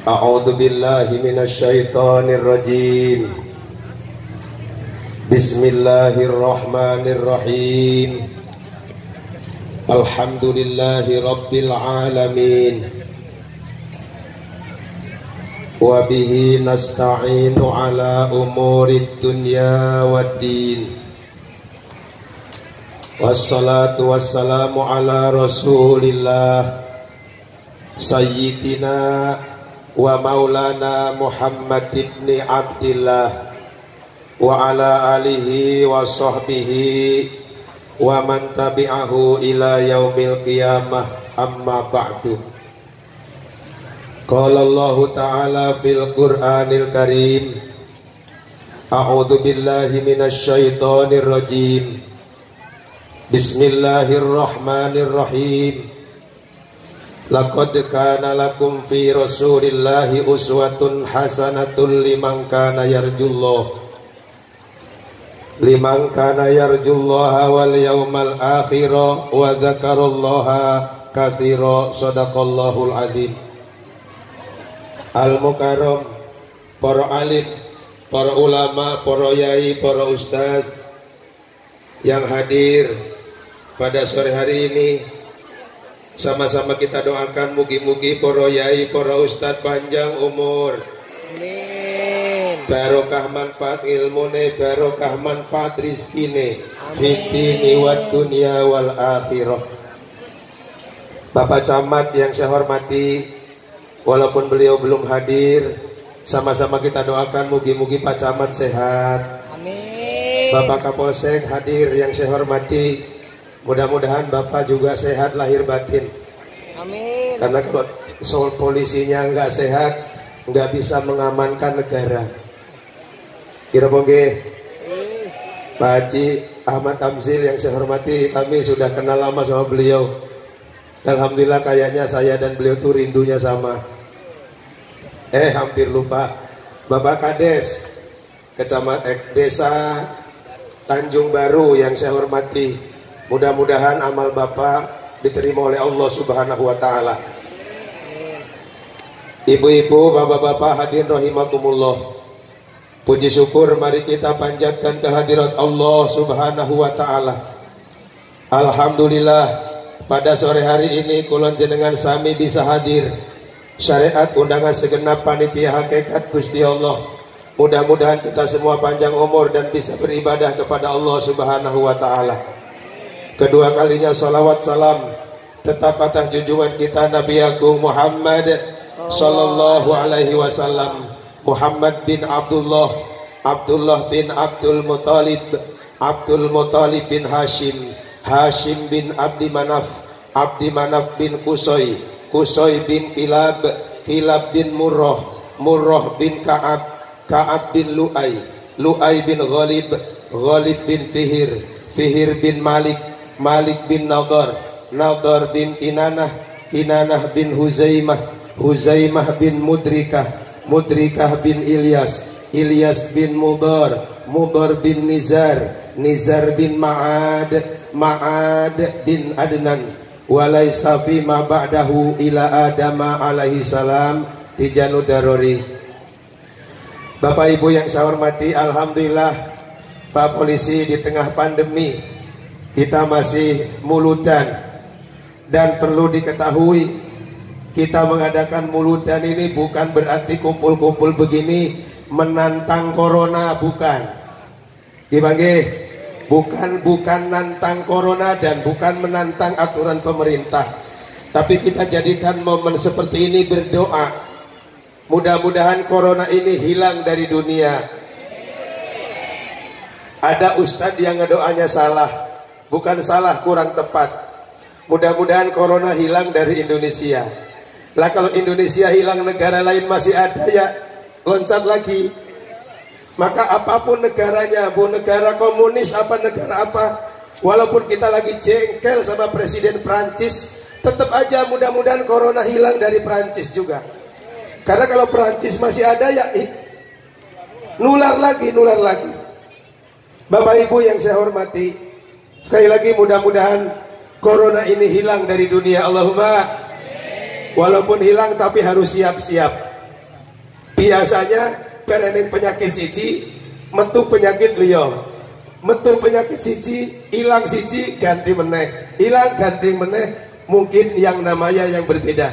A'udzu billahi minasyaitonir rajim. Bismillahirrahmanirrahim. Alhamdulillahi rabbil alamin. Wa bihi nasta'inu ala umurid dunya waddin. Wassalatu wassalamu ala Rasulillah Sayyidina wa maulana Muhammad ibn Abdillah wa ala alihi wa sahbihi wa man tabi'ahu ila yaumil qiyamah, amma ba'du. Qala Allah ta'ala fil Qur'anil Karim, a'udzu billahi minasy syaithanir rajim. Bismillahirrahmanirrahim. Laqad kana lakum fi Rasulillahi uswatun hasanatun liman kana yarjullaha wal yawmal akhir wa dzakarallaha katsira. Shadaqallahul adzim. Al mukarram, para alim, para ulama, para yai, para ustaz yang hadir pada sore hari ini, sama-sama kita doakan mugi-mugi para yai, para ustadz panjang umur. Amin. Barokah manfaat ilmune, barokah manfaat rizkine, fitini wad dunya wal akhirah. Bapak Camat yang saya hormati, walaupun beliau belum hadir, sama-sama kita doakan mugi-mugi Pak Camat sehat. Amin. Bapak Kapolsek hadir yang saya hormati, mudah-mudahan Bapak juga sehat lahir batin. Amin. Karena kalau soal polisinya nggak sehat, nggak bisa mengamankan negara. Kira bongge, Pak Haji Ahmad Tamzil yang saya hormati, kami sudah kenal lama sama beliau. Alhamdulillah kayaknya saya dan beliau tuh rindunya sama. Hampir lupa. Bapak Kades, Kecamatan Desa Tanjung Baru yang saya hormati, mudah-mudahan amal Bapak diterima oleh Allah Subhanahu wa ta'ala. Ibu-ibu, bapak-bapak hadirin rahimakumullah, puji syukur mari kita panjatkan kehadirat Allah Subhanahu wa ta'ala. Alhamdulillah, pada sore hari ini kulon jenengan sami bisa hadir syariat undangan segenap panitia hakikat Gusti Allah. Mudah-mudahan kita semua panjang umur dan bisa beribadah kepada Allah Subhanahu wa ta'ala. Kedua kalinya salawat salam tetap atas junjungan kita Nabi Agung Muhammad sallallahu alaihi wasallam, Muhammad bin Abdullah, Abdullah bin Abdul Muttalib, Abdul Muttalib bin Hashim, Hashim bin Abdi Manaf, Abdi Manaf bin Qusay, Qusay bin Kilab, Kilab bin Murrah, Murrah bin Ka'ab, Ka'ab bin Lu'ay, Lu'ay bin Ghalib, Ghalib bin Fihir, Fihir bin Malik, Malik bin Nadar, Nadar bin Kinanah, Kinanah bin Huzaimah, Huzaimah bin Mudrikah, Mudrikah bin Ilyas, Ilyas bin Mudar, Mudar bin Nizar, Nizar bin Ma'ad, Ma'ad bin Adnan. Walaysa fima ba'dahu ila Adama alaihi salam tijanu darori. Bapak Ibu yang saya hormati, alhamdulillah Pak Polisi, di tengah pandemi kita masih muludan, dan perlu diketahui kita mengadakan muludan ini bukan berarti kumpul-kumpul begini menantang corona, bukan. Gimana? Bukan nantang corona dan bukan menantang aturan pemerintah, tapi kita jadikan momen seperti ini berdoa. Mudah-mudahan corona ini hilang dari dunia. Ada ustadz yang ngedoanya salah, bukan salah, kurang tepat. Mudah-mudahan corona hilang dari Indonesia. Lah kalau Indonesia hilang, negara lain masih ada, ya loncat lagi. Maka apapun negaranya, mau negara komunis apa negara apa, walaupun kita lagi jengkel sama Presiden Prancis, tetap aja mudah-mudahan corona hilang dari Prancis juga. Karena kalau Prancis masih ada, ya nular lagi. Bapak Ibu yang saya hormati, sekali lagi mudah-mudahan corona ini hilang dari dunia. Allahumma. Walaupun hilang tapi harus siap-siap. Biasanya bereneng penyakit siji, metu penyakit liya. Metu penyakit siji, hilang siji, ganti meneh. Hilang ganti meneh, mungkin yang namanya yang berbeda.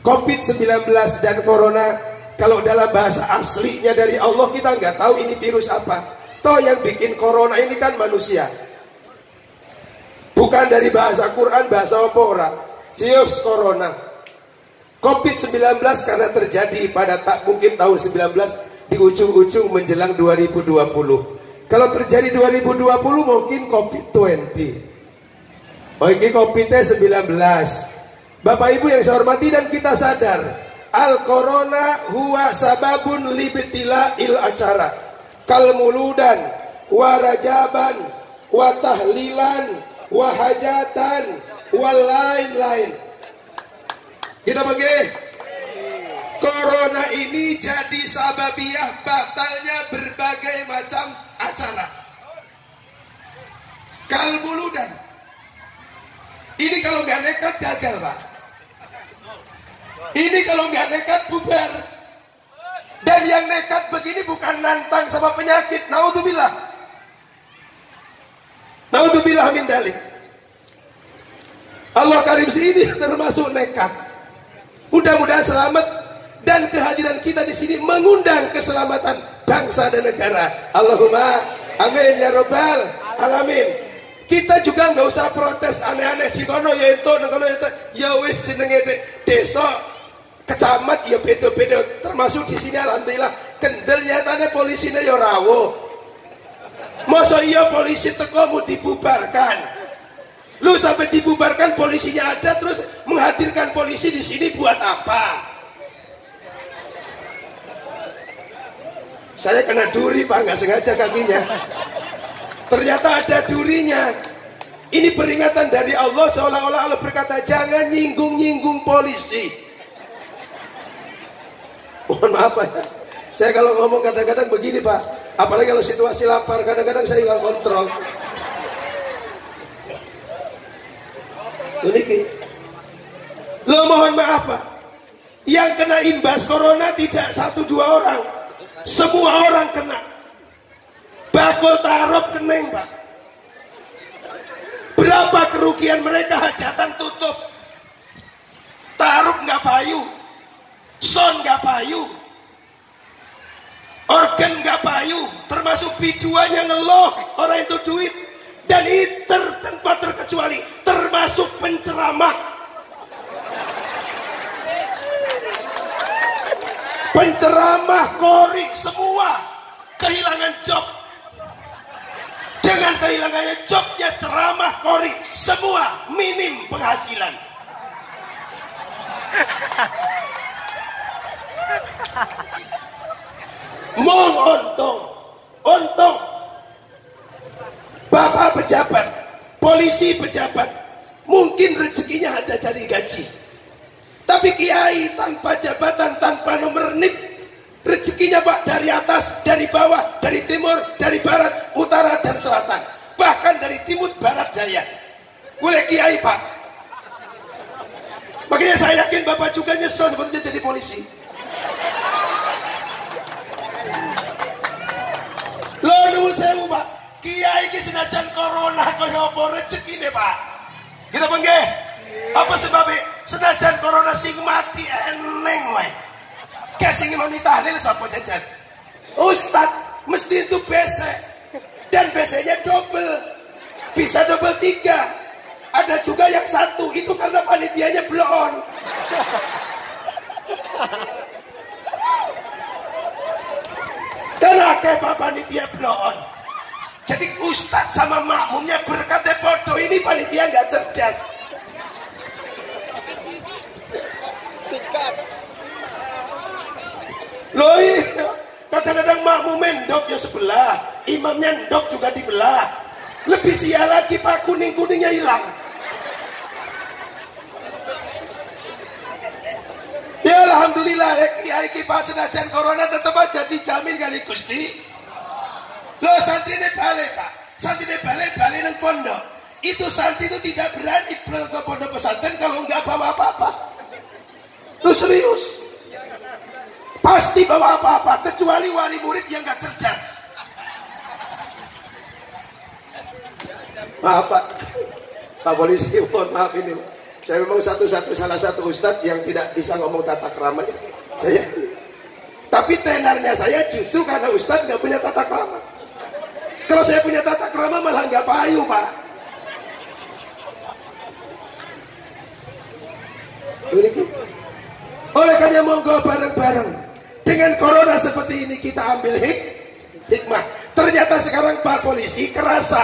COVID-19 dan Corona, kalau dalam bahasa aslinya dari Allah kita nggak tahu ini virus apa. Toh yang bikin Corona ini kan manusia. Bukan dari bahasa Quran, bahasa apa ora? Cius Corona. COVID-19 karena terjadi pada tak mungkin tahun 19 di ujung-ujung menjelang 2020. Kalau terjadi 2020 mungkin COVID-20. Oh ini COVID-19. Bapak Ibu yang saya hormati dan kita sadar, Al-Corona huwa sababun libtila il acara. Kalmuludan, warajaban, watahlilan, wahajatan, walain-lain. Kita bagi Corona ini jadi sababiyah batalnya berbagai macam acara. Kalmuludan. Ini kalau nggak nekat gagal, Pak. Ini kalau nggak nekat bubar. Dan yang nekat begini bukan nantang sama penyakit. Naudzubillah. Naudzubillah min dalik. Allah Karim ini termasuk nekat. Mudah-mudahan selamat dan kehadiran kita di sini mengundang keselamatan bangsa dan negara. Allahumma amin ya robbal alamin. Kita juga nggak usah protes aneh-aneh di kono ya itu, ya wis jenenge desa, kecamat ya beda-beda. Termasuk di sini alhamdulillah kendel nyatane polisine ya rawuh. Masa iya polisi teko mau dibubarkan? Lu sampai dibubarkan polisinya ada, terus menghadirkan polisi di sini buat apa? Saya kena duri Pak, nggak sengaja kakinya. Ternyata ada durinya. Ini peringatan dari Allah, seolah-olah Allah berkata jangan nyinggung-nyinggung polisi. Mohon maaf Pak ya. Saya kalau ngomong kadang-kadang begini Pak, apalagi kalau situasi lapar, kadang-kadang saya hilang kontrol. Ini lo mohon maaf Pak, yang kena imbas corona tidak 1-2 orang, semua orang kena. Bakul tarup kening Pak. Berapa kerugian mereka, hajatan tutup, tarup nggak payu, son nggak payu, organ nggak payu, termasuk biduannya ngeloh orang itu duit. Dan ini tanpa terkecuali termasuk penceramah. Penceramah, kori, semua kehilangan job. Dengan kehilangannya jobnya ceramah, kori, semua minim penghasilan. Mong untung Bapak pejabat, polisi pejabat, mungkin rezekinya ada dari gaji. Tapi kiai tanpa jabatan, tanpa nomor NIP, rezekinya Pak dari atas, dari bawah, dari timur, dari barat, utara dan selatan, bahkan dari timur, barat, daya. Boleh kiai Pak. Makanya saya yakin Bapak juga nyesel sebetulnya jadi polisi. Loh nuwun sewu Pak. Kiai iki senajan corona kaya apa rezekine Pak? Kita nggih. Apa sebabnya? Senajan corona sing mati eneng wae. Kayak sing imami tahlil sapa jajan? Ustad mesti itu besek. Dan beseknya double. Bisa double 3. Ada juga yang 1, itu karena panitianya bloon. Dan akeh Pak panitia bloon. Jadi ustadz sama makmumnya berkata bodoh, ini panitia nggak cerdas. Sikat. Loh iya, kadang-kadang makmumnya ndok ya sebelah, imamnya ndok juga dibelah. Lebih sia lagi Pak, kuning-kuningnya hilang. Ya alhamdulillah, kiai Pak senajan corona tetap aja dijamin kali Gusti. Loh santri ini balik Pak, santri ini balik nang pondok. Itu santri itu tidak berani berangkat ke pondok pesantren kalau nggak bawa apa-apa. Lu serius? pasti bawa apa-apa kecuali wali murid yang gak cerdas. Maaf Pak Polisi, mohon maaf ini saya memang salah satu ustadz yang tidak bisa ngomong tata krama saya. Tapi tenarnya saya justru karena ustadz gak punya tata krama. Kalau saya punya tata krama malah gak payu Pak. Oleh karena monggo bareng-bareng dengan corona seperti ini kita ambil hikmah. Ternyata sekarang Pak Polisi kerasa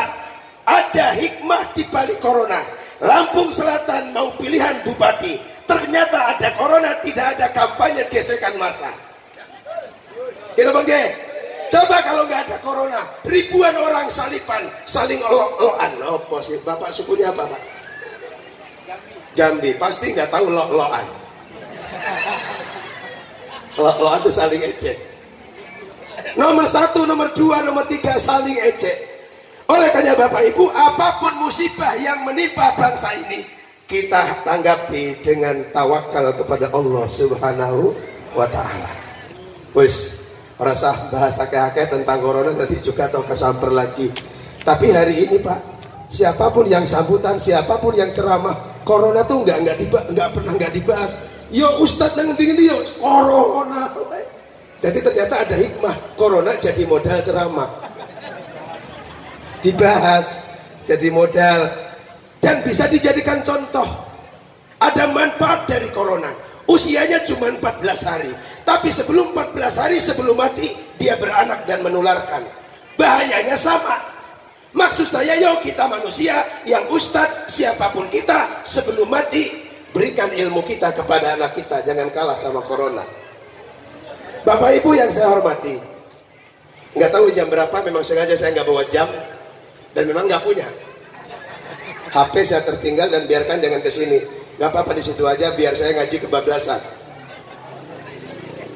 ada hikmah di balik corona. Lampung Selatan mau pilihan bupati, ternyata ada corona, tidak ada kampanye gesekan massa. Kita bangga. Coba kalau nggak ada corona, ribuan orang salipan, saling olok-olokan. Apa sih bapak sukunya apa Pak? Jambi. Pasti nggak tahu lok-lokan. Lok-lokan itu saling ejek. Nomor 1, nomor 2, nomor 3 saling ejek. Oleh karena Bapak Ibu, apapun musibah yang menimpa bangsa ini, kita tanggapi dengan tawakal kepada Allah Subhanahu wa Ta'ala. Wis, rasa bahasa kakek tentang corona nanti juga atau kesamper lagi. Tapi hari ini Pak, siapapun yang sambutan, siapapun yang ceramah, corona tuh nggak pernah dibahas. Yo Ustadz nanti yo corona. Jadi ternyata ada hikmah, corona jadi modal ceramah. Dibahas jadi modal dan bisa dijadikan contoh. Ada manfaat dari corona. Usianya cuma 14 hari, tapi sebelum 14 hari sebelum mati dia beranak dan menularkan. Bahayanya sama. Maksud saya, yuk kita manusia yang ustadz siapapun kita, sebelum mati berikan ilmu kita kepada anak kita, jangan kalah sama corona. Bapak Ibu yang saya hormati, nggak tahu jam berapa, memang sengaja saya nggak bawa jam. Dan memang nggak punya HP, saya tertinggal dan biarkan jangan kesini. Nggak apa-apa di situ aja biar saya ngaji kebablasan.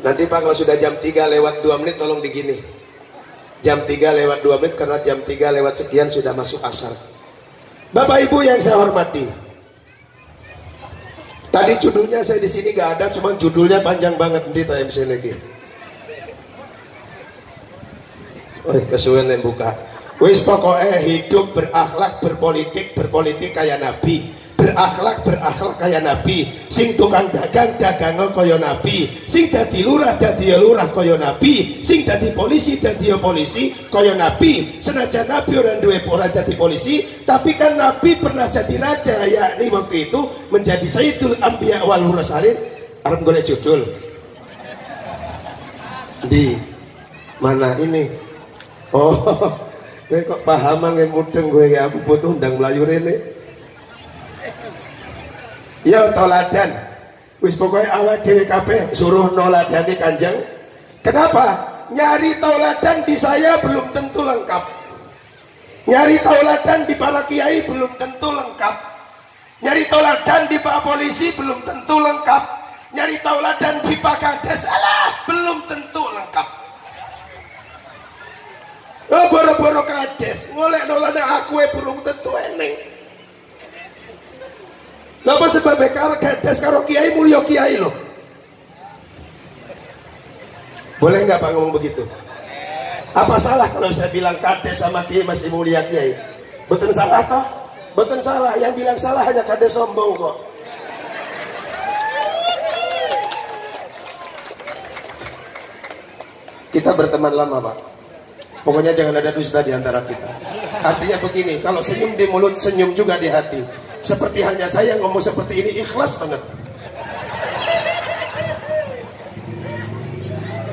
Nanti Pak kalau sudah jam 3 lewat 2 menit tolong digini. Jam 3 lewat 2 menit karena jam 3 lewat sekian sudah masuk asar. Bapak Ibu yang saya hormati, tadi judulnya saya di sini nggak ada, cuma judulnya panjang banget di TMC lagi. Oh kesuwen yang buka. Wis pokoknya hidup berakhlak, berpolitik kayak Nabi. Berakhlak kayak Nabi. Sing tukang dagang kaya Nabi. Sing dadi lurah kaya Nabi. Sing dadi polisi kaya Nabi. Senajan Nabi orang duwe ora jadi polisi, tapi kan Nabi pernah jadi raja, yakni waktu itu menjadi Sayyidul Anbiya wal Mursalin. Arep golek judul. Di mana ini? Oh, gue kok pahaman yang mudeng gue ya, aku butuh undang Melayu ini. Ya toladan. Wis pokoknya awak dhewe kabeh suruh noladani Kanjeng. Kenapa? Nyari tauladan di saya belum tentu lengkap. Nyari tauladan di para kiai belum tentu lengkap. Nyari tauladan di Pak Polisi belum tentu lengkap. Nyari tauladan di Pak Kades belum tentu lengkap. Oh boro-boro Kades ngolek nolane aku belum tentu eneng. Napa sebabnya karo Kades karo kiai mulya kiai loh. Boleh nggak Pak ngomong begitu? Apa salah kalau saya bilang Kades sama kiai masih mulia kiai? Betul salah toh? Betul salah. Yang bilang salah hanya Kades sombong kok. Kita berteman lama Pak. Pokoknya jangan ada dusta di antara kita. Artinya begini, kalau senyum di mulut, senyum juga di hati. Seperti hanya saya ngomong seperti ini, ikhlas banget.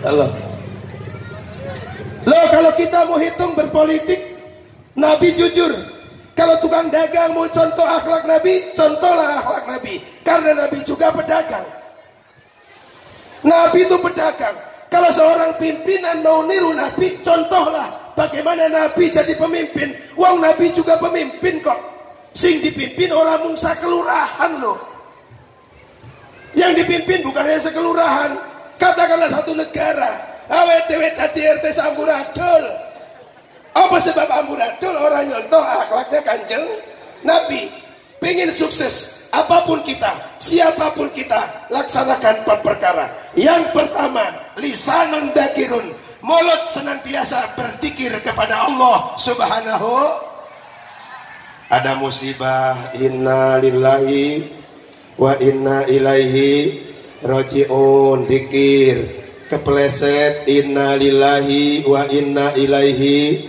Halo. Loh, kalau kita mau hitung berpolitik, Nabi jujur. Kalau tukang dagang mau contoh akhlak Nabi, contohlah akhlak Nabi. Karena Nabi juga pedagang. Nabi itu pedagang. Kalau seorang pimpinan mau niru Nabi, contohlah bagaimana Nabi jadi pemimpin. Wong Nabi juga pemimpin kok. Sing dipimpin orang mung sakelurahan loh. Yang dipimpin bukan hanya sekelurahan. Katakanlah satu negara. Awet-awet tadi RT Amburadul. Apa sebab Amburadul? Orang nyontoh akhlaknya Kanjeng Nabi. Pengen sukses, apapun kita, siapapun kita, laksanakan 4 perkara. Yang pertama, lisanun dzakirun, mulut senantiasa berzikir kepada Allah Subhanahu. Ada musibah, inna lillahi wa inna ilaihi raji'un, dzikir. Kepleset, inna lillahi wa inna ilaihi.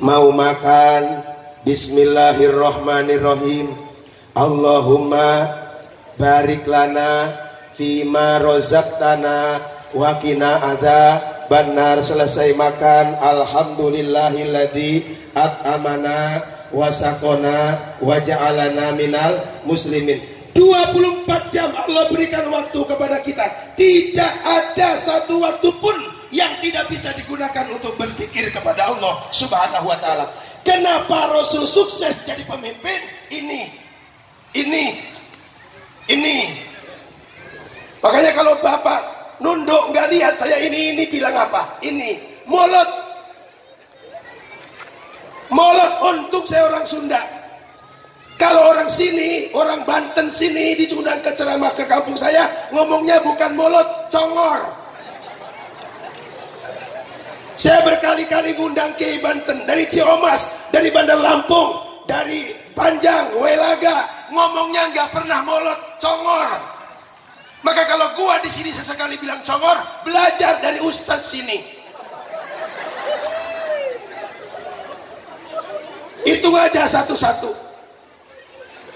Mau makan, bismillahirrahmanirrahim, Allahumma barik lana fima rozaqtana wa qina adzabannar. Selesai makan, alhamdulillahilladzi at'amana wa saqona wa ja'alana minal muslimin. 24 jam Allah berikan waktu kepada kita. Tidak ada satu waktu pun yang tidak bisa digunakan untuk berzikir kepada Allah Subhanahu wa ta'ala. Kenapa Rasul sukses jadi pemimpin? Ini. Makanya kalau Bapak nunduk nggak lihat saya ini bilang apa? Ini mulut untuk saya orang Sunda. Kalau orang sini, orang Banten sini diundang ke ceramah ke kampung saya, ngomongnya bukan mulut, congor. Saya berkali-kali ngundang Kiai Banten dari Ciamas, dari Bandar Lampung, dari Panjang, Welaga, ngomongnya nggak pernah mulut, congor. Maka kalau gua di sini sesekali bilang congor, belajar dari ustadz sini. Hitung aja satu-satu.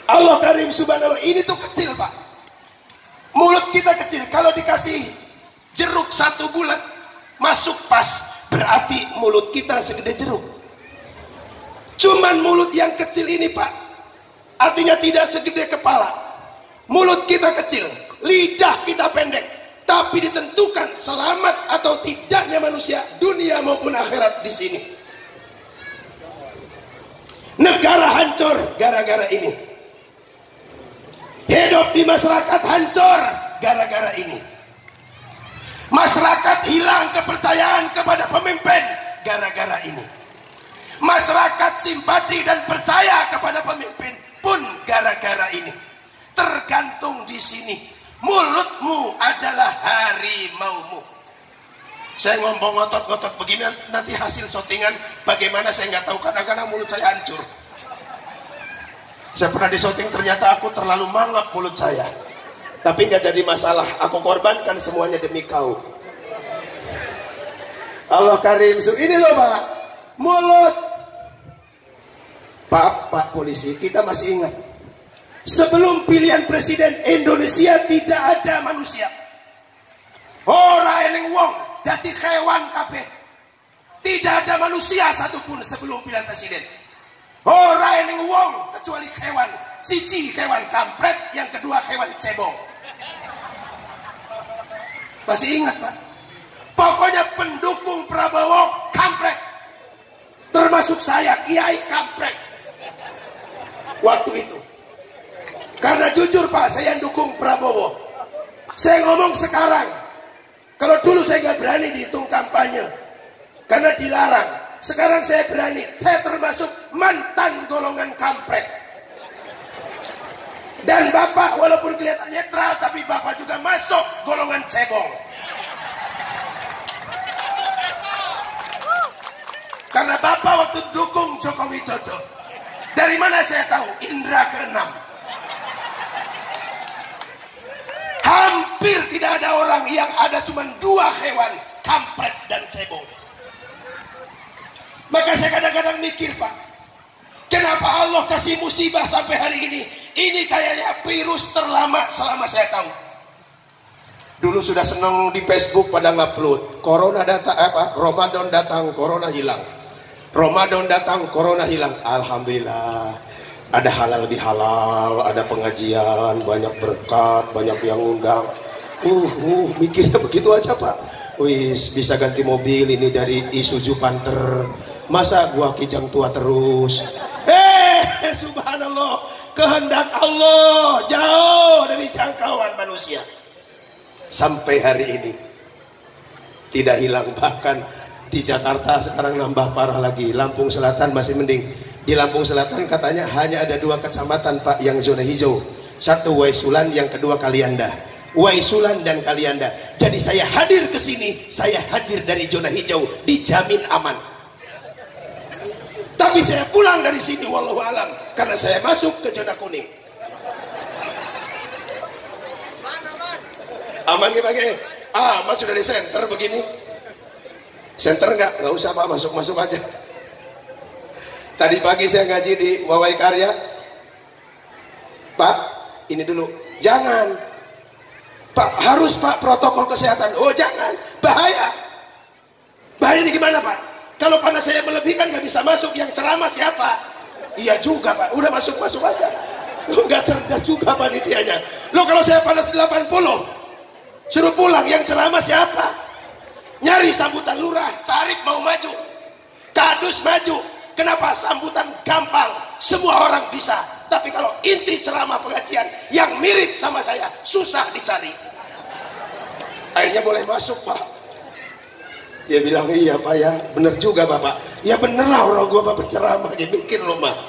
Allah Karim Subhanallah, ini tuh kecil Pak. Mulut kita kecil, kalau dikasih jeruk 1 bulat masuk pas, berarti mulut kita segede jeruk. Cuman mulut yang kecil ini Pak, artinya tidak segede kepala. Mulut kita kecil, lidah kita pendek, tapi ditentukan selamat atau tidaknya manusia dunia maupun akhirat di sini. Negara hancur gara-gara ini. Hidup di masyarakat hancur gara-gara ini. Masyarakat hilang kepercayaan kepada pemimpin gara-gara ini. Masyarakat simpati dan percaya kepada pemimpin pun gara-gara ini. Tergantung di sini. Mulutmu adalah harimaumu. Saya ngomong ngotot-ngotot begini, nanti hasil syutingan bagaimana saya nggak tahu, kadang-kadang mulut saya hancur. Saya pernah di syuting, ternyata aku terlalu mangap mulut saya. Tapi nggak jadi masalah, aku korbankan semuanya demi kau. Allah Karim. Ini loh Pak, mulut. Pak polisi, kita masih ingat sebelum pilihan presiden Indonesia tidak ada manusia. Ora eneng wong dadi hewan kabeh. Tidak ada manusia satupun sebelum pilihan presiden. Ora eneng wong kecuali hewan. Siji hewan kampret, yang kedua hewan cebong. Masih ingat Pak? Pokoknya pendukung Prabowo kampret. Termasuk saya, Kiai kampret. Waktu itu. Karena jujur Pak, saya dukung Prabowo. Saya ngomong sekarang. Kalau dulu saya nggak berani dihitung kampanye. Karena dilarang. Sekarang saya berani, saya termasuk mantan golongan kampret. Dan Bapak walaupun kelihatan netral, tapi Bapak juga masuk golongan cebong. Karena Bapak waktu dukung Jokowi Dodo. Dari mana saya tahu? Indra keenam. Hampir tidak ada orang yang ada cuma 2 hewan, kampret dan cebong. Maka saya kadang-kadang mikir Pak, kenapa Allah kasih musibah sampai hari ini? Ini kayaknya virus terlama selama saya tahu. Dulu sudah senang di Facebook pada ngupload, Corona datang Ramadan datang, Corona hilang. Ramadan datang, Corona hilang. Alhamdulillah. Ada halal bihalal, ada pengajian, banyak berkat, banyak yang undang. Mikirnya begitu aja Pak. Wis bisa ganti mobil ini dari Isuzu Panther. Masa gua kijang tua terus? Subhanallah, kehendak Allah jauh dari jangkauan manusia. Sampai hari ini tidak hilang, bahkan di Jakarta sekarang nambah parah lagi. Lampung Selatan masih mending, Di Lampung Selatan katanya hanya ada 2 kecamatan Pak yang zona hijau. Satu Waisulan, yang kedua Kalianda. Waisulan dan Kalianda. Jadi saya hadir ke sini, saya hadir dari zona hijau, dijamin aman. Tapi saya pulang dari sini wallahu alam karena saya masuk ke zona kuning. Aman gak pakai? Masuk dari center begini. Center enggak usah Pak, masuk aja. Tadi pagi saya ngaji di Wawai Karya. Pak, ini dulu. Jangan. Pak, harus Pak protokol kesehatan. Oh jangan, bahaya. Bahayanya gimana Pak? Kalau panas saya melebihkan nggak bisa masuk, yang ceramah siapa? Iya juga Pak, udah masuk aja. Nggak cerdas juga panitianya. Lo kalau saya panas 80, suruh pulang, yang ceramah siapa? Nyari sambutan lurah, Carik mau maju, Kadus maju. Kenapa? Sambutan gampang, semua orang bisa. Tapi kalau inti ceramah pengajian yang mirip sama saya, susah dicari. Akhirnya boleh masuk Pak. Dia bilang, iya Pak ya, bener juga Bapak. Ya bener lah, orang gua Bapak ceramah, dia mikir loh Mak.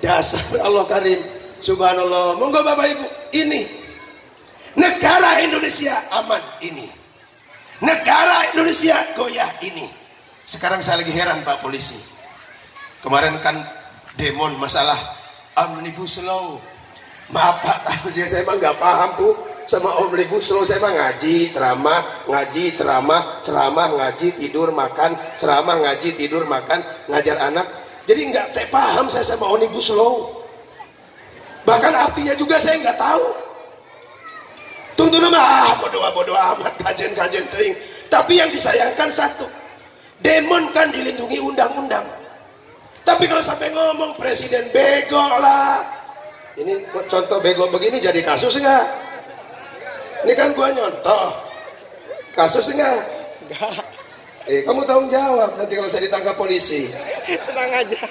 Dasar Allah Karim, subhanallah. Monggo Bapak Ibu, ini negara Indonesia aman ini. Negara Indonesia goyah ini. Sekarang saya lagi heran Pak polisi. Kemarin kan demon masalah Omnibus Law. Maaf Pak, saya emang nggak paham tuh sama Omnibus Law. Saya emang ngaji, ceramah, ngaji, tidur, makan, ceramah, ngaji, tidur, makan, ngajar anak. Jadi nggak paham saya sama Omnibus Law. Bahkan artinya juga saya nggak tahu. Tunggu nama, bodoh amat, kajian ting. Tapi yang disayangkan satu, demon kan dilindungi undang-undang. Tapi kalau sampai ngomong presiden bego lah, ini contoh bego begini jadi kasus enggak? Ini kan gua nyontoh, kasus enggak? Kamu tanggung jawab nanti kalau saya ditangkap polisi. Tenang aja.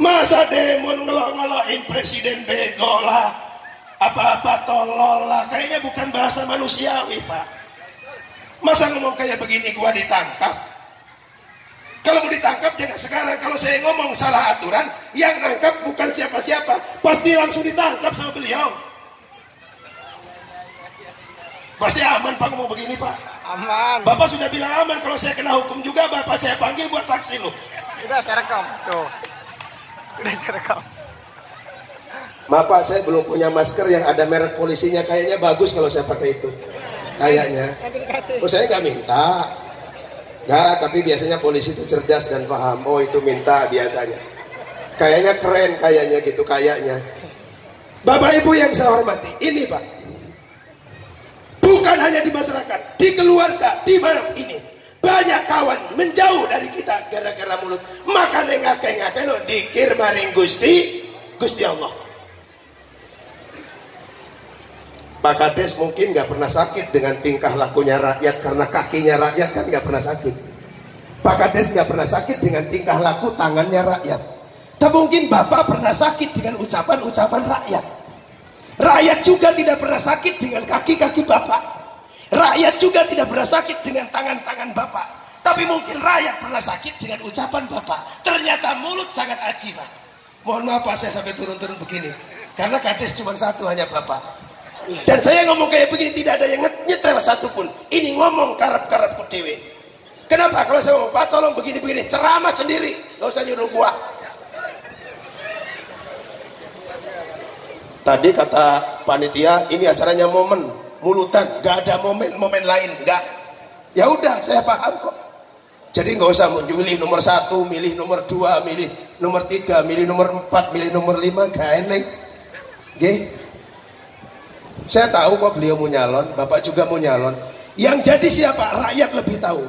Masa demon ngelok-ngelokin presiden bego lah, apa-apa tolol lah, kayaknya bukan bahasa manusiawi Pak. Masa ngomong kayak begini gua ditangkap? Kalau mau ditangkap jangan sekarang. Kalau saya ngomong salah aturan, yang nangkap bukan siapa-siapa, pasti langsung ditangkap sama beliau. Pasti aman Pak ngomong begini Pak. Aman. Bapak sudah bilang aman. Kalau saya kena hukum juga, Bapak saya panggil buat saksi loh. Udah saya rekam. Tuh. Udah saya rekam. Maaf Pak, saya belum punya masker yang ada merek polisinya. Kayaknya bagus kalau saya pakai itu. Kayaknya. Oh saya nggak minta. Nggak, tapi biasanya polisi itu cerdas dan paham. Oh itu minta biasanya. Kayaknya keren, kayaknya gitu, kayaknya. Bapak Ibu yang saya hormati, ini Pak. Bukan hanya di masyarakat, di keluarga, di mana ini. Banyak kawan menjauh dari kita gara-gara mulut. Maka nengak-nengak lo dikir maring Gusti Allah. Pak Kades mungkin nggak pernah sakit dengan tingkah lakunya rakyat karena kakinya rakyat kan nggak pernah sakit. Pak Kades nggak pernah sakit dengan tingkah laku tangannya rakyat. Tapi mungkin Bapak pernah sakit dengan ucapan-ucapan rakyat. Rakyat juga tidak pernah sakit dengan kaki-kaki Bapak. Rakyat juga tidak pernah sakit dengan tangan-tangan Bapak. Tapi mungkin rakyat pernah sakit dengan ucapan Bapak. Ternyata mulut sangat aji Pak. Mohon maaf Pak, saya sampai turun-turun begini. Karena Kades cuma satu, hanya Bapak. Dan saya ngomong kayak begini tidak ada yang nyetel satupun. Ini ngomong karep-karepku dewe. Kenapa? Kalau saya ngomong Pak tolong begini-begini, ceramah sendiri, nggak usah nyuruh gua. Tadi kata panitia ini acaranya momen, mulutan, nggak ada momen lain, nggak. Ya udah, saya paham kok. Jadi nggak usah milih nomor 1, milih nomor 2, milih nomor 3, milih nomor 4, milih nomor 5, gak enak. Oke? Saya tahu kok beliau mau nyalon, Bapak juga mau nyalon. Yang jadi siapa? Rakyat lebih tahu.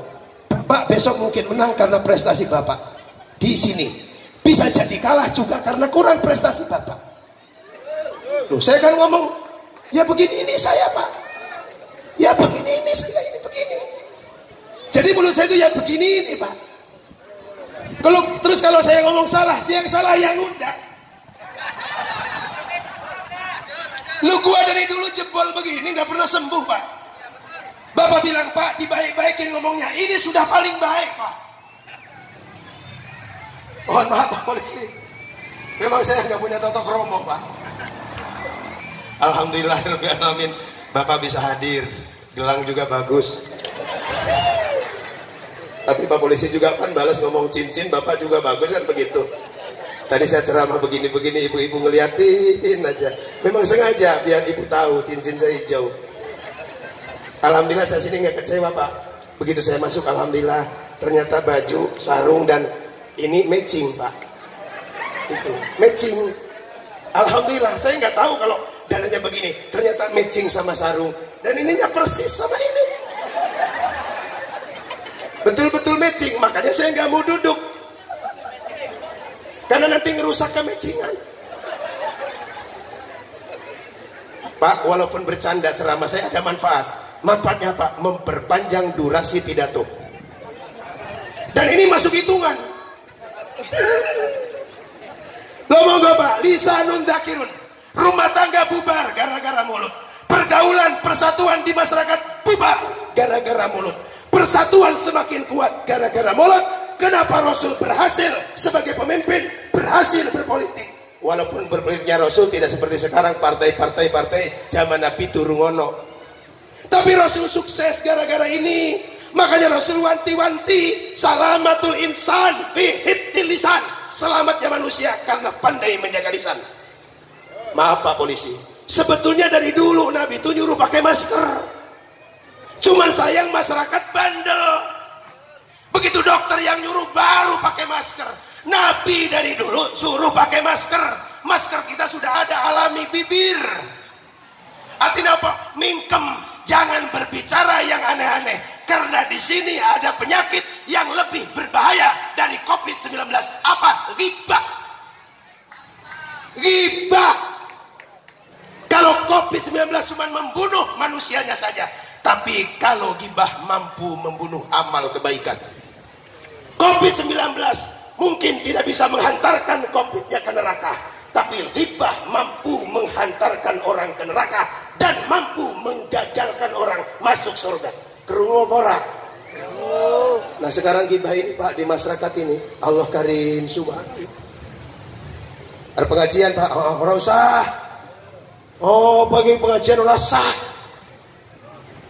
Pak besok mungkin menang karena prestasi Bapak di sini. Bisa jadi kalah juga karena kurang prestasi Bapak. Loh, saya kan ngomong, ya begini ini saya Pak. Ya begini ini saya, ini begini. Jadi mulut saya itu ya begini ini Pak. Kalau saya ngomong salah, yang salah yang undang. Lu gua dari dulu jebol begini nggak pernah sembuh Pak. Bapak bilang Pak dibaik-baikin ngomongnya, ini sudah paling baik Pak. Mohon maaf Pak polisi, Memang saya nggak punya toto kromo, Pak. Alhamdulillah alamin, Bapak bisa hadir. Gelang juga bagus. Tapi Pak Polisi juga kan balas ngomong cincin, Bapak juga bagus kan begitu. Tadi saya ceramah begini-begini, ibu-ibu ngeliatin aja. Memang sengaja biar ibu tahu cincin saya hijau. Alhamdulillah saya sini nggak kecewa, Pak. Begitu saya masuk, alhamdulillah ternyata baju, sarung dan ini matching, Pak. Itu matching. Alhamdulillah saya nggak tahu kalau dananya begini. Ternyata matching sama sarung dan ininya persis sama ini. Betul-betul matching, makanya saya nggak mau duduk. Karena nanti ngerusak ke matchingan. Pak, walaupun bercanda ceramah saya ada manfaat. Manfaatnya Pak, memperpanjang durasi pidato. Dan ini masuk hitungan. Lo monggo Pak, lisanun dzakirun. Rumah tangga bubar gara-gara mulut. Pergaulan, persatuan di masyarakat bubar gara-gara mulut. Persatuan semakin kuat gara-gara mulut. Kenapa Rasul berhasil sebagai pemimpin, berhasil berpolitik? Walaupun berpolitiknya Rasul tidak seperti sekarang partai zaman Nabi Turungono. Tapi Rasul sukses gara-gara ini. Makanya Rasul wanti-wanti, salamatul insan fi hifdzil lisan. Selamatnya manusia karena pandai menjaga lisan. Maaf Pak Polisi, sebetulnya dari dulu Nabi itu nyuruh pakai masker. Cuman sayang masyarakat bandel. Begitu dokter yang nyuruh baru pakai masker. Nabi dari dulu suruh pakai masker. Masker kita sudah ada alami bibir. Artinya apa? Mingkem. Jangan berbicara yang aneh-aneh. Karena di sini ada penyakit yang lebih berbahaya dari COVID-19. Apa? Ghibah. Ghibah. Kalau COVID-19 cuma membunuh manusianya saja. Tapi kalau ghibah mampu membunuh amal kebaikan. COVID-19 mungkin tidak bisa menghantarkan COVID-nya ke neraka, tapi ghibah mampu menghantarkan orang ke neraka dan mampu menggagalkan orang masuk surga. Kerungu orang. Nah sekarang ghibah ini Pak di masyarakat ini, Allah karim subhanahu. Ada pengajian Pak, ora usah. Oh pagi pengajian ora sah.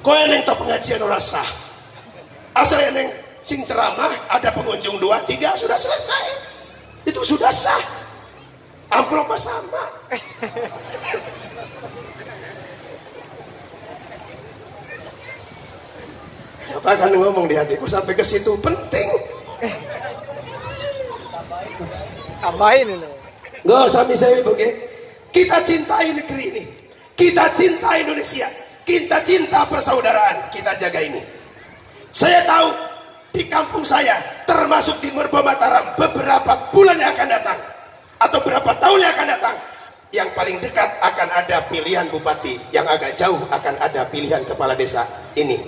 Kau yang tahu pengajian ora sah. Asal yang sing ceramah ada pengunjung 2, 3 sudah selesai. Itu sudah sah. Amplop sama. Apa akan ngomong di hatiku sampai ke situ penting. Tambahin ini. Nggak sami saya begini. Kita cintai negeri ini. Kita cinta Indonesia. Kita cinta persaudaraan. Kita jaga ini. Saya tahu di kampung saya, termasuk di Merba Mataram, beberapa bulan yang akan datang atau beberapa tahun yang akan datang, yang paling dekat akan ada pilihan bupati, yang agak jauh akan ada pilihan kepala desa. Ini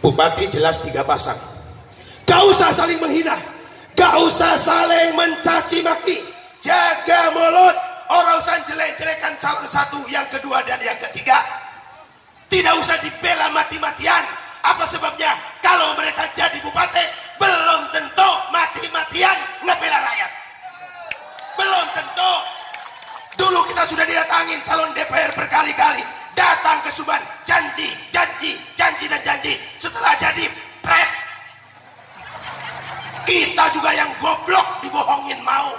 bupati jelas 3 pasang. Gak usah saling menghina, gak usah saling mencaci maki, jaga mulut. Orang usah jelek-jelekan calon 1, yang kedua dan yang ketiga. Tidak usah dibela mati-matian. Apa sebabnya? Kalau mereka jadi bupati, belum tentu mati-matian ngebela rakyat. Belum tentu. Dulu kita sudah didatangin calon DPR berkali-kali. Datang ke Subang, janji dan janji. Setelah jadi, pret. Kita juga yang goblok dibohongin mau.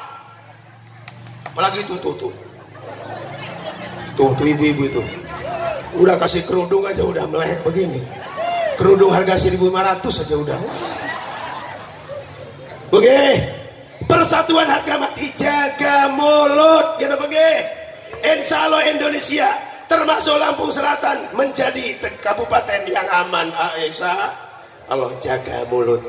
Apalagi itu tuh ibu-ibu itu. Udah kasih kerudung aja udah melek begini. Kerudung harga 1.500 aja udah. Oke. Persatuan harga mati, jaga mulut gitu oke. Insya Allah Indonesia termasuk Lampung Selatan menjadi kabupaten yang aman. Aisyah Allah jaga mulut.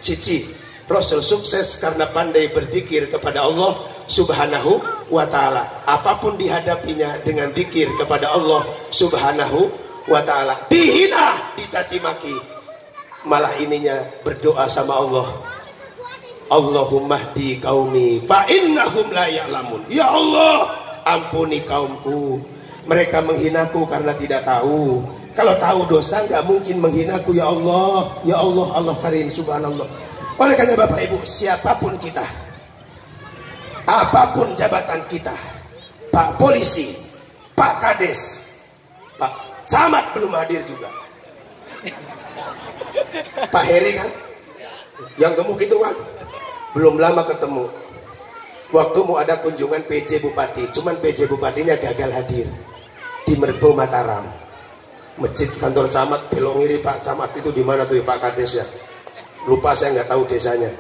Cici Rasul sukses karena pandai berzikir kepada Allah Subhanahu wa ta'ala. Apapun dihadapinya dengan zikir kepada Allah Subhanahu wa ta'ala. Dihina, dicaci maki, malah ininya berdoa sama Allah. Allahumma hdi qaumi fa innahum la ya'lamun. Ya Allah, ampuni kaumku. Mereka menghinaku karena tidak tahu. Kalau tahu dosa nggak mungkin menghinaku. Ya Allah, ya Allah, Allah karim subhanallah. Oleh karena Bapak Ibu, siapapun kita, apapun jabatan kita, Pak Polisi, Pak Kades, Pak Camat belum hadir juga. Pak Heri kan, yang gemuk itu kan, belum lama ketemu. Waktu mau ada kunjungan PJ Bupati, cuman PJ Bupatinya gagal hadir di Merbo Mataram. Masjid kantor camat belok ngiri. Pak Camat itu di mana tuh Pak Kades ya? Lupa, saya nggak tahu desanya.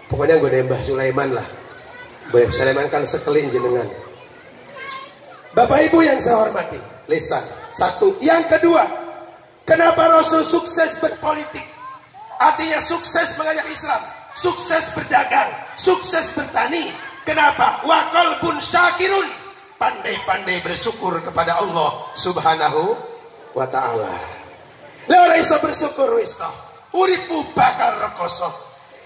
Pokoknya gue nembah Sulaiman lah. Mbah Sulaiman kan sekelin jenengan. Bapak Ibu yang saya hormati, lisan. Satu. Yang kedua, kenapa Rasul sukses berpolitik? Artinya sukses mengajak Islam, sukses berdagang, sukses bertani. Kenapa? Wa qalbun syakirun, pandai-pandai bersyukur kepada Allah Subhanahu wa ta'ala. Lha iso bersyukur wis to. Uripu bakal rekoso.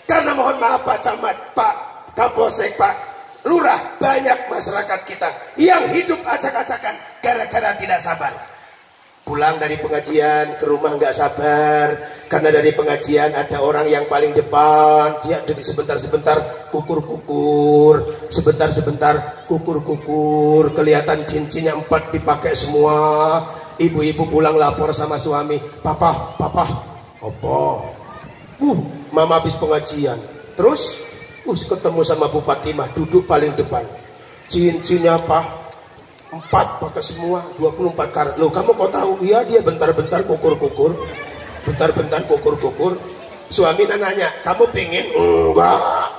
Karena mohon maaf Pak Camat, Pak Kapolsek, Pak Lurah, banyak masyarakat kita yang hidup acak-acakan gara-gara tidak sabar. Pulang dari pengajian ke rumah nggak sabar, karena dari pengajian ada orang yang paling depan, dia sebentar-sebentar kukur-kukur, sebentar-sebentar kukur-kukur, kelihatan cincinnya 4 dipakai semua. Ibu-ibu pulang lapor sama suami, papa, opo, mama habis pengajian, terus ketemu sama Bu Fatimah, duduk paling depan, cincinnya apa? 4 pakai semua, 24 karat. Loh kamu kok tahu? Iya, dia bentar-bentar kukur-kukur, bentar-bentar kukur-kukur. Suami nanya, kamu pengen? Enggak.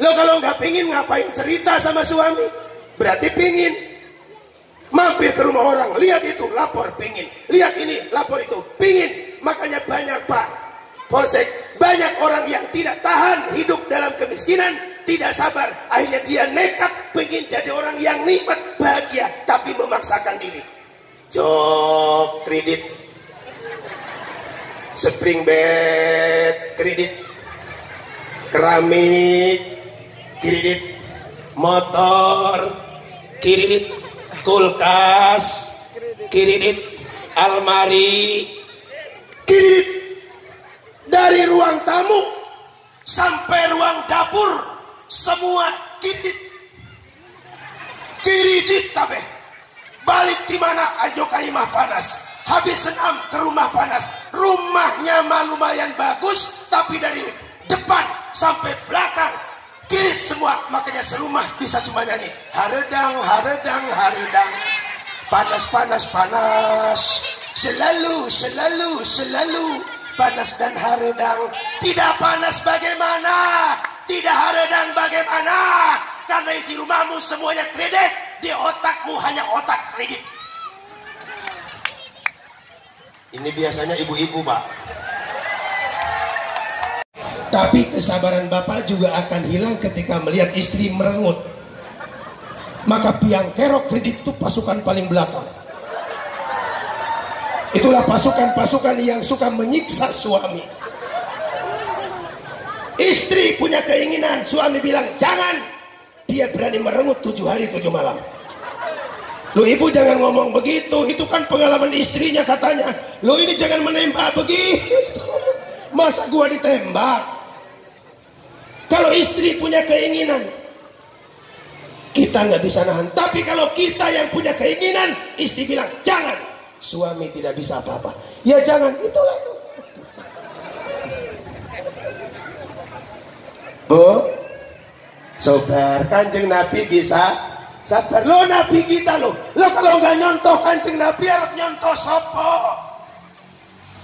Loh kalau nggak pengen ngapain cerita sama suami? Berarti pengen. Mampir ke rumah orang, lihat itu, lapor pengen. Lihat ini, lapor itu, pengen. Makanya banyak Pak Polsek, banyak orang yang tidak tahan hidup dalam kemiskinan, tidak sabar, akhirnya dia nekat pengen jadi orang yang nikmat, bahagia, tapi memaksakan diri. Job kredit, spring bed kredit, keramik kredit, motor kredit, kulkas kredit, almari kredit. Dari ruang tamu sampai ruang dapur semua kredit kabeh. Balik di mana ajo kaimah panas, habis senam ke rumah panas. Rumahnya mah lumayan bagus, tapi dari depan sampai belakang kredit semua. Makanya serumah bisa cuma nyanyi haredang, haredang, haredang, panas, panas, panas, selalu, selalu, selalu panas dan haredang. Tidak panas bagaimana? Tidak haredang bagaimana? Karena isi rumahmu semuanya kredit, di otakmu hanya otak kredit. Ini biasanya ibu-ibu Pak. Tapi kesabaran Bapak juga akan hilang ketika melihat istri merengut. Maka biang kerok kredit itu pasukan paling belakang. Itulah pasukan-pasukan yang suka menyiksa suami. Istri punya keinginan, suami bilang jangan. Dia berani merengut 7 hari 7 malam. Lu ibu jangan ngomong begitu, itu kan pengalaman istrinya katanya. Lu ini jangan menembak begitu. Masa gua ditembak? Kalau istri punya keinginan, kita nggak bisa nahan. Tapi kalau kita yang punya keinginan, istri bilang jangan. Suami tidak bisa apa-apa. Ya jangan, itulah itu. Bu, sabar, Kanjeng Nabi bisa sabar. Lo Nabi kita lo kalau nggak nyontoh Kanjeng Nabi, harap nyontoh sopo.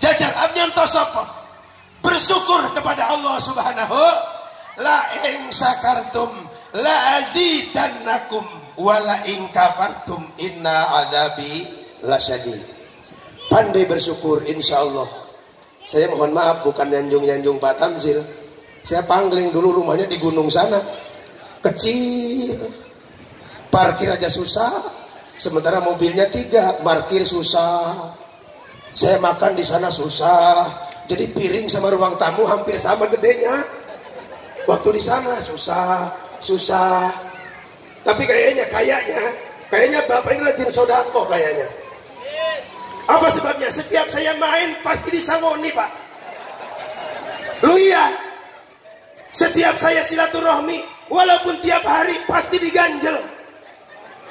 Jajar harap nyontoh sopo. Bersyukur kepada Allah Subhanahu. La ing sakartum la azidannakum wa la ing kafartum inna adabi lasyadid. Pandai bersyukur, insya Allah. Saya mohon maaf bukan nyanjung-nyanjung Pak Tamzil. Saya pangling dulu rumahnya di gunung sana, kecil, parkir aja susah. Sementara mobilnya 3, parkir susah. Saya makan di sana susah. Jadi piring sama ruang tamu hampir sama gedenya. Waktu di sana susah. Tapi kayaknya Bapak ini rajin sodako kayaknya. Apa sebabnya? Setiap saya main pasti disangoni Pak. Lu iya. Setiap saya silaturahmi walaupun tiap hari pasti diganjel.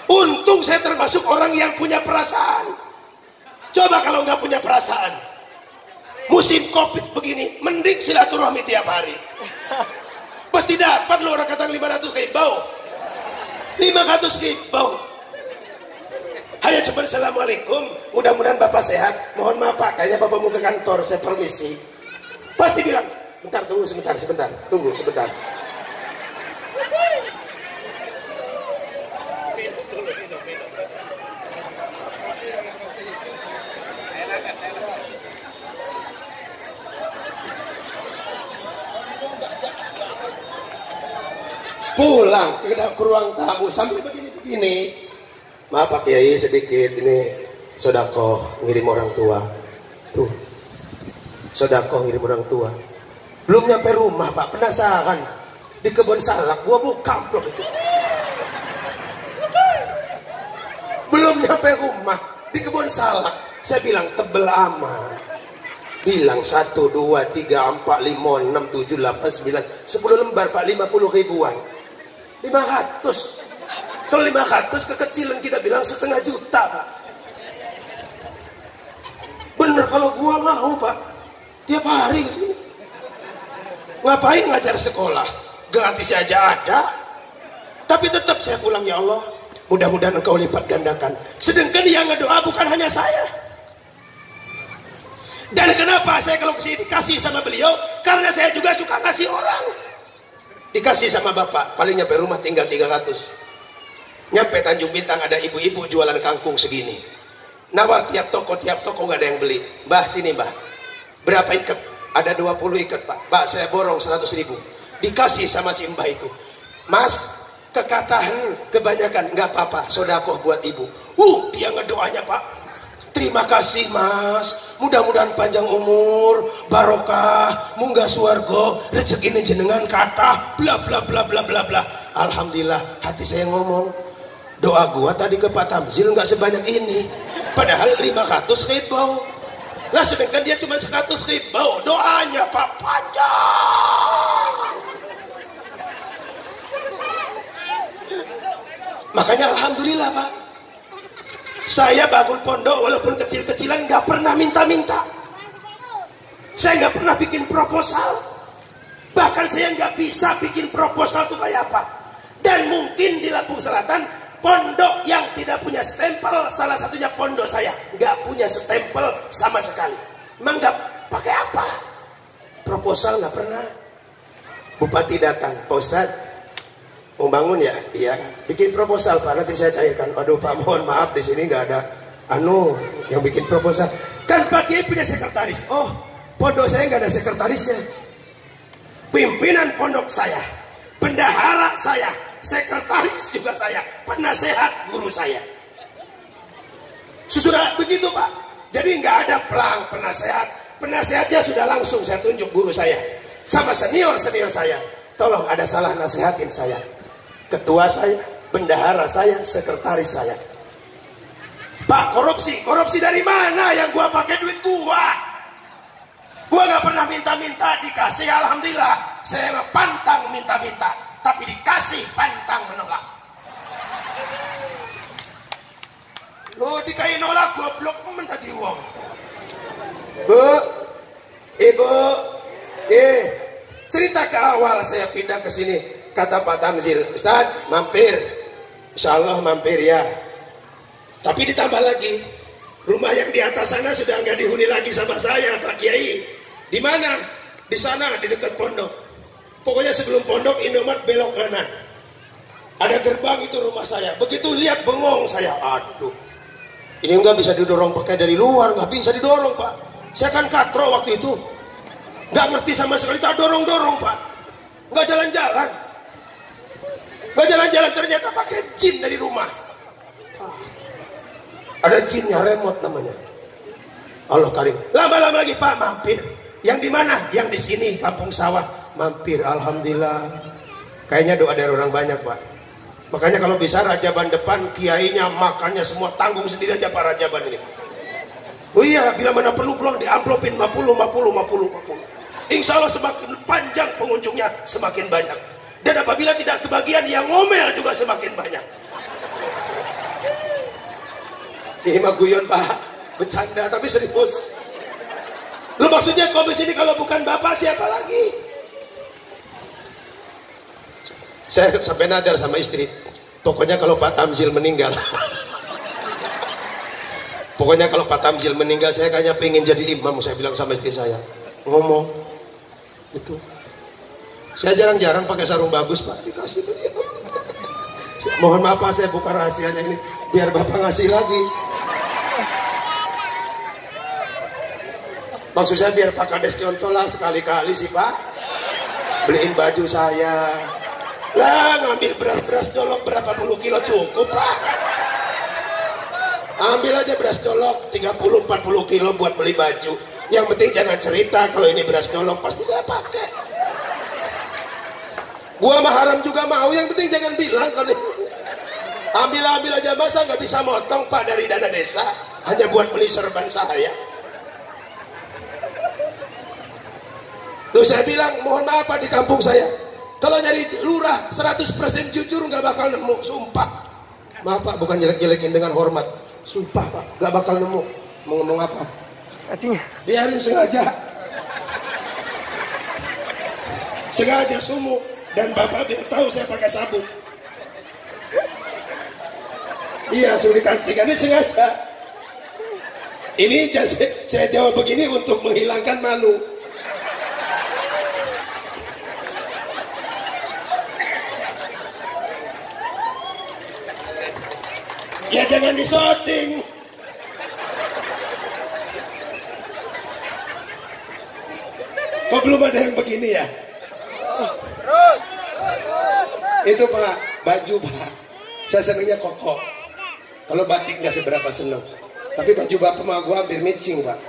Untung saya termasuk orang yang punya perasaan. Coba kalau nggak punya perasaan, musim covid begini, mending silaturahmi tiap hari. Pasti dapat lo orang kata 500 ribu. 500 ribu. Hanya cuma assalamualaikum, mudah-mudahan bapak sehat. Mohon maaf pak, kayaknya bapak mau ke kantor, saya permisi. Pasti bilang, bentar tunggu sebentar, tunggu sebentar. Pulang ke ruang tamu sambil begini. Maaf Pak Kiai sedikit ini sodako ngirim orang tua. Tuh, sodako ngirim orang tua. Belum nyampe rumah Pak, penasaran di kebun salak gua buka amplop itu. Belum nyampe rumah di kebun salak, saya bilang tebel amat. Bilang 1, 2, 3, 4, 5, 6, 7, 8, 9, 10 lembar Pak, 50 ribuan. 500. Kalau 500 kekecilan kita bilang 0,5 juta Pak. Bener kalau gua mau Pak, tiap hari kesini. Ngapain ngajar sekolah? Gratis aja ada. Tapi tetap saya pulang, ya Allah, mudah-mudahan engkau lipat gandakan. Sedangkan yang ngedoa bukan hanya saya. Dan kenapa saya kalau kesini dikasih sama beliau? Karena saya juga suka ngasih orang. Dikasih sama bapak, paling nyampe rumah tinggal 300. Nyampe Tanjung Bintang ada ibu-ibu jualan kangkung segini. Nawar tiap toko nggak ada yang beli. Mbah sini mbah, berapa ikat? Ada 20 ikat pak. Mbak saya borong 100 ribu. Dikasih sama si mbah itu. Mas, kekatahan kebanyakan, nggak apa-apa, sodakoh buat ibu. Dia ngedoanya pak. Terima kasih mas, mudah-mudahan panjang umur, barokah, munggah suargo, rezeki jenengan kata, bla bla bla bla bla bla. Alhamdulillah, hati saya ngomong, doa gua tadi ke Pak Tamzil nggak sebanyak ini, padahal 500 ribu. Lah sedangkan dia cuma 100 ribu, doanya Pak panjang. Makanya alhamdulillah Pak. Saya bangun pondok walaupun kecil-kecilan nggak pernah minta-minta. Saya nggak pernah bikin proposal. Bahkan saya nggak bisa bikin proposal itu kayak apa. Dan mungkin di Lampung Selatan pondok yang tidak punya stempel, salah satunya pondok saya nggak punya stempel sama sekali. Emang nggak pakai apa? Proposal nggak pernah. Bupati datang, Pak Ustadz mau bangun ya? Iya. Bikin proposal Pak, nanti saya cairkan. Aduh Pak, mohon maaf di sini nggak ada yang bikin proposal. Kan Pak Kiai punya sekretaris. Oh, pondok saya nggak ada sekretarisnya. Pimpinan pondok saya, bendahara saya, sekretaris juga saya, penasehat guru saya. Sudah begitu Pak. Jadi nggak ada pelang penasehat. Penasehatnya sudah langsung saya tunjuk guru saya sama senior saya. Tolong ada salah nasihatin saya. Ketua saya, bendahara saya, sekretaris saya. Pak, korupsi dari mana yang gua pakai duit gua? Gua nggak pernah minta-minta, dikasih alhamdulillah. Saya pantang minta-minta, tapi dikasih pantang menolak. Lo dikain nolak goblok minta diuang. Bu, ibu, cerita ke awal saya pindah ke sini. Kata Pak Tamzil, Ustaz mampir, insya Allah mampir ya. Tapi ditambah lagi, rumah yang di atas sana sudah nggak dihuni lagi sama saya Pak Kiai. Di mana? Di sana, di dekat pondok. Pokoknya sebelum pondok Indomaret belok kanan. Ada gerbang itu rumah saya. Begitu lihat bengong saya, aduh. Ini nggak bisa didorong pakai dari luar, nggak bisa didorong Pak. Saya kan katro waktu itu, nggak ngerti sama sekali, tak dorong-dorong Pak. Nggak jalan-jalan. Nggak jalan-jalan, ternyata pakai jin dari rumah. Ada jinnya, remote namanya. Allah karim. Lama-lama lagi Pak mampir. Yang di mana? Yang di sini, Kampung Sawah. Mampir, alhamdulillah. Kayaknya doa dari orang banyak Pak. Makanya kalau bisa Rajaban depan, kiainya makannya semua tanggung sendiri aja Pak Rajaban ini. Oh iya, bila mana perlu pulang diamplopin 50. Insya Allah semakin panjang pengunjungnya semakin banyak. Dan apabila tidak kebagian, yang ngomel juga semakin banyak. Ini mah guyon Pak, bercanda tapi serius. Lu maksudnya komisi ini kalau bukan bapak siapa lagi? Saya sampai nadar sama istri, pokoknya kalau Pak Tamzil meninggal pokoknya kalau Pak Tamzil meninggal saya kayaknya pengen jadi imam. Saya bilang sama istri saya, ngomong itu. Saya jarang-jarang pakai sarung bagus Pak, dikasih itu dia. Mohon maaf Pak, saya buka rahasianya ini biar bapak ngasih lagi. Maksud saya biar Pak Kades contoh lah sekali-kali sih Pak, beliin baju saya lah, ngambil beras dolok berapa puluh kilo cukup Pak. Ambil aja beras dolok 30-40 kilo buat beli baju. Yang penting jangan cerita kalau ini beras dolok, pasti saya pakai. Gua mah haram juga mau, yang penting jangan bilang kalau ambil aja. Masa nggak bisa motong Pak dari dana desa hanya buat beli serban saya? Loh saya bilang, mohon maaf Pak, di kampung saya kalau nyari lurah 100% jujur nggak bakal nemu, sumpah. Maaf Pak, bukan jelek-jelekin, dengan hormat, sumpah Pak, nggak bakal nemu. Mau ngomong apa? Biarin, sengaja sumu, dan bapak biar tahu saya pakai sabun. Iya, suruh dikancing, ini sengaja. Ini saya jawab begini untuk menghilangkan malu. Ya jangan disoting. Kok belum ada yang begini ya? Itu Pak, baju Pak, saya senangnya koko. Kalau batik nggak seberapa seneng, tapi baju bapak mah gua hampir matching Pak.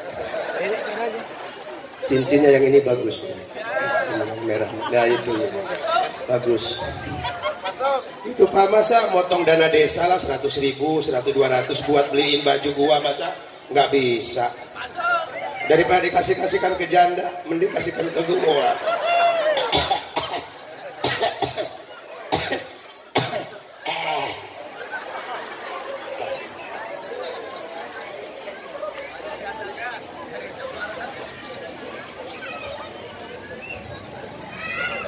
Cincinnya yang ini bagus, yang merah, nah itu ya. Bagus. Itu Pak, masa motong dana desa lah 100.000, 100-200 buat beliin baju gua, masa nggak bisa? Daripada dikasihkan ke janda, mending kasihkan ke gua.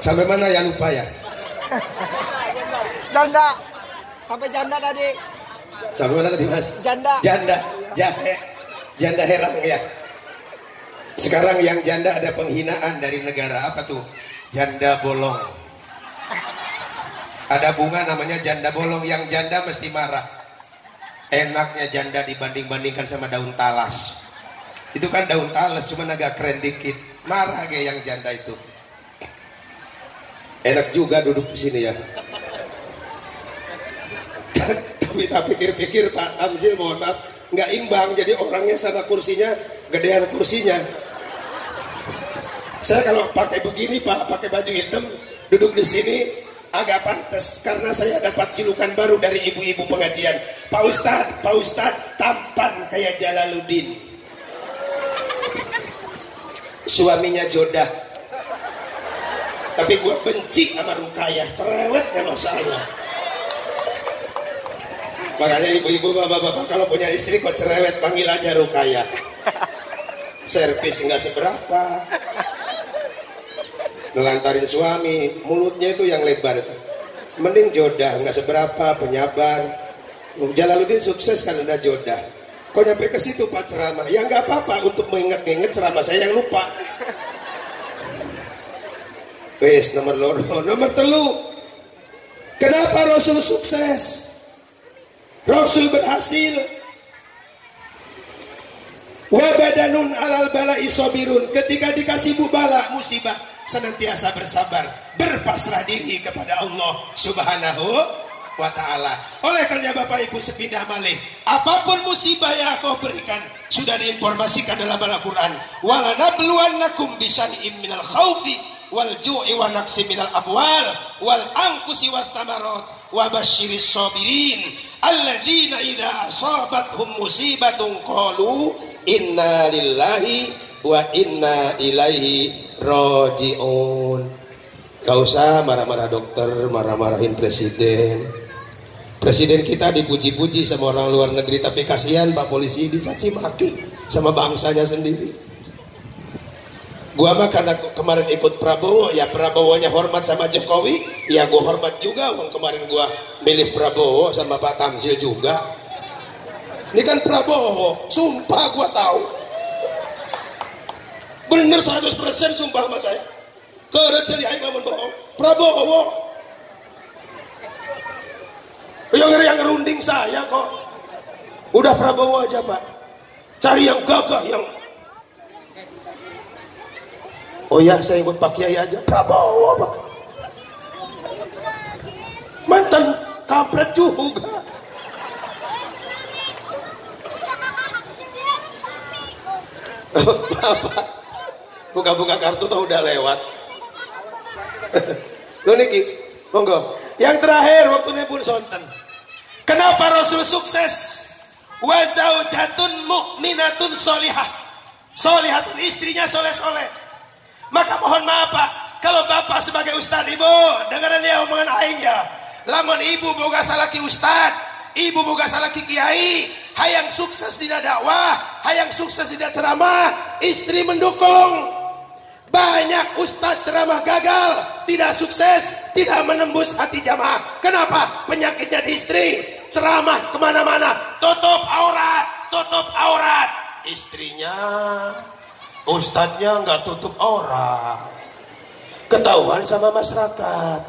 Sampai mana ya, lupa ya? Janda. Sampai janda tadi. Sampai mana tadi Mas? Janda. Janda herang ya. Sekarang yang janda ada penghinaan dari negara, apa tuh? Janda bolong. Ada bunga namanya janda bolong, yang janda mesti marah. Enaknya janda dibanding-bandingkan sama daun talas. Itu kan daun talas cuman agak keren dikit. Marah kayak yang janda itu. Enak juga duduk di sini ya. Tapi tak pikir-pikir Pak Tamzil, mohon maaf, nggak imbang, jadi orangnya sama kursinya gedean kursinya. Saya kalau pakai begini Pak, pakai baju hitam, duduk di sini agak pantas, karena saya dapat julukan baru dari ibu-ibu pengajian. Pak Ustadz tampan kayak Jalaluddin. Suaminya Jodah. Tapi gue benci sama Rukayah, cerewet ya masalah. Makanya ibu-ibu, bapak-bapak kalau punya istri kok cerewet, panggil aja Rukayah. Servis nggak seberapa, nelantarin suami, mulutnya itu yang lebar itu. Mending Jodah, nggak seberapa, penyabar. Jalaluddin sukses kan ada Jodah. Kok nyampe ke situ Pak ceramah? Ya nggak apa-apa, untuk mengingat-ingat ceramah saya yang lupa. Wes, nomor telu. Kenapa Rasul sukses? Rasul berhasil. Wa badanun alal bala'i sabirun. Ketika dikasih bala musibah, senantiasa bersabar, berpasrah diri kepada Allah Subhanahu wa ta'ala. Oleh karena Bapak Ibu sepindah malih, apapun musibah yang kau berikan sudah diinformasikan dalam Al-Quran. Wala nabluwannakum bisyai'im minal khawfi wal ju'i wa naqsi minal amwal wal anfusi wath thamarat wa basyiris sabirin alladzina idza asabathum musibatun qalu inna lillahi wa inna ilaihi raji'un. Gak usah marah-marah dokter, marah-marahin presiden. Presiden kita dipuji-puji sama orang luar negeri, tapi kasihan Pak Polisi dicaci maki sama bangsanya sendiri. Gua mah karena kemarin ikut Prabowo, ya Prabowonya hormat sama Jokowi, ya gua hormat juga. Wong kemarin gua milih Prabowo sama Pak Tamzil juga. Ini kan Prabowo, sumpah gua tahu. Bener 100% sumpah sama saya. Kerja aing lamun bohong. Prabowo. Yang ngerunding saya kok. Udah Prabowo aja, Pak. Cari yang gagah, yang oh ya, saya ikut Pak Kiai aja. Prabowo, Pak. Mantan kampret juga. Bapak, buka-buka kartu tuh udah lewat. Lu niki, monggo. Yang terakhir waktunya pun sonten. Kenapa Rasul sukses? Wa zaujatun mu'minatun solihah. Solihatun, istrinya soleh-soleh. Maka mohon maaf Pak, kalau Bapak sebagai ustad ibu, dengaran dia omongan aing ya. Lamun ibu boga salaki ustad, ibu boga salaki kiai, hayang sukses tidak dakwah, hayang sukses tidak ceramah, istri mendukung. Banyak ustadz ceramah gagal, tidak sukses, tidak menembus hati jamaah. Kenapa? Penyakitnya di istri. Ceramah kemana-mana, tutup aurat. Istrinya, ustadznya nggak tutup aurat. Ketahuan sama masyarakat.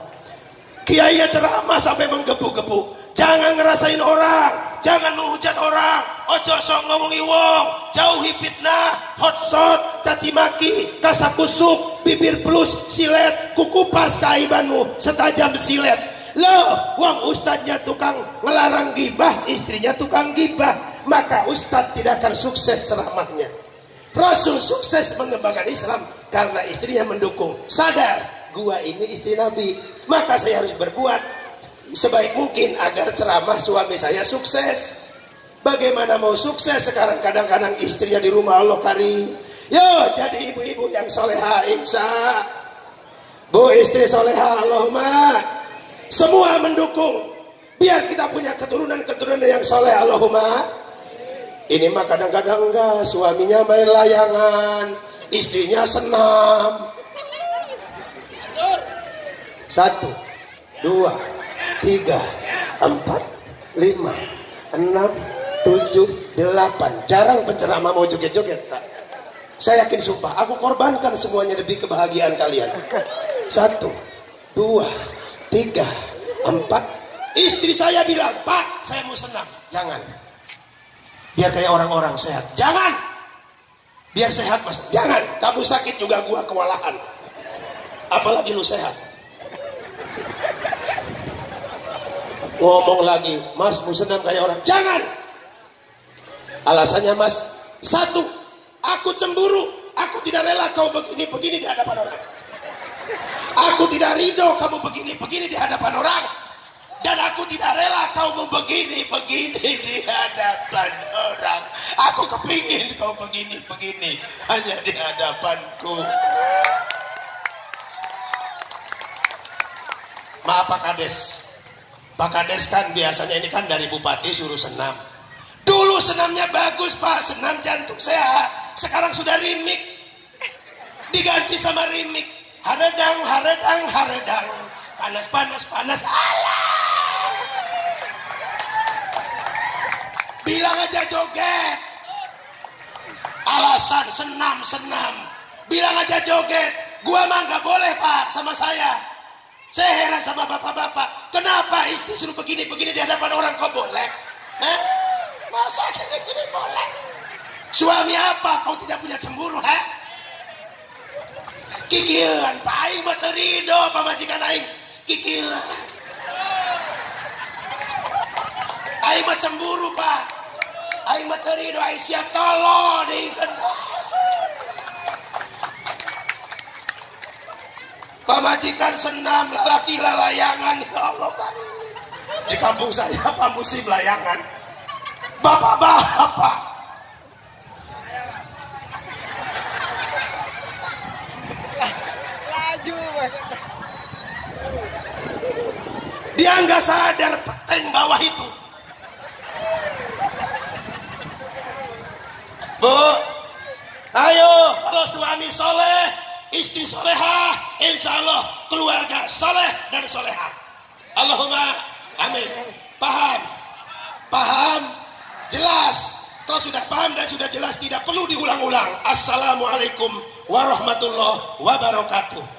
Kiainya ceramah sampai menggebu-gebu. Jangan ngerasain orang, jangan menghujat orang, ojo sok ngomongi wong, jauhi fitnah, hotshot, caci maki, kasakusuk, bibir pelus, silet, kukupas kaibanmu, setajam silet. Loh, wong ustadznya tukang ngelarang gibah, istrinya tukang gibah, maka ustadz tidak akan sukses ceramahnya. Rasul sukses mengembangkan Islam karena istrinya mendukung. Sadar, gua ini istri Nabi, maka saya harus berbuat sebaik mungkin agar ceramah suami saya sukses. Bagaimana mau sukses sekarang kadang-kadang istrinya di rumah Allah karim. Yo, jadi ibu-ibu yang soleha insya. Bu istri soleha Allahumma. Semua mendukung. Biar kita punya keturunan-keturunan yang soleh Allahumma. Ini mah kadang-kadang enggak, suaminya main layangan, istrinya senam. 1, 2, 3, 4, 5, 6, 7, 8. Jarang penceramah mau joget-joget, Pak. Saya yakin sumpah, aku korbankan semuanya demi kebahagiaan kalian. 1, 2, 3, 4. Istri saya bilang, Pak, saya mau senam. Jangan. Biar kayak orang-orang sehat. Jangan. Biar sehat, Mas. Jangan. Kamu sakit juga gua kewalahan. Apalagi lu sehat. Ngomong lagi, Mas mau senam kayak orang. Jangan. Alasannya Mas, 1, aku cemburu. Aku tidak rela kau begini-begini di hadapan orang. Aku tidak ridho kamu begini-begini di hadapan orang. Dan aku tidak rela kau begini-begini di hadapan orang. Aku kepingin kau begini-begini hanya di hadapanku. Maaf Pak Kades. Pak Kades kan biasanya ini kan dari bupati suruh senam. Dulu senamnya bagus Pak, senam jantung sehat. Sekarang sudah remik. Diganti sama remik. Haredang, haredang, haredang. Panas, panas, panas. Alah. Bilang aja joget. Alasan senam, senam. Bilang aja joget. Gua mah nggak boleh Pak sama saya. Saya heran sama bapak-bapak. Kenapa istri suruh begini-begini di hadapan orang kok boleh? Hah? Masa gini-gini boleh? Suami apa? Kau tidak punya cemburu, ha? Kikian, Pak Aing mah terido, Pak majikan Aing. Kikian. Aing mah cemburu, Pak. Aing mah terido, Aing sia tolo deh. Pemajikan senam, lelaki lalayangan. Ya Allah kan. Di kampung saya apa musim layangan. Bapak-bapak. Laju banget. Dia nggak sadar peteng bawah itu. Bu, ayo kalau suami soleh, istri solehah, insya Allah keluarga soleh dan solehah. Allahumma amin. Paham? Paham? Jelas? Kalau sudah paham dan sudah jelas tidak perlu diulang-ulang. Assalamualaikum warahmatullahi wabarakatuh.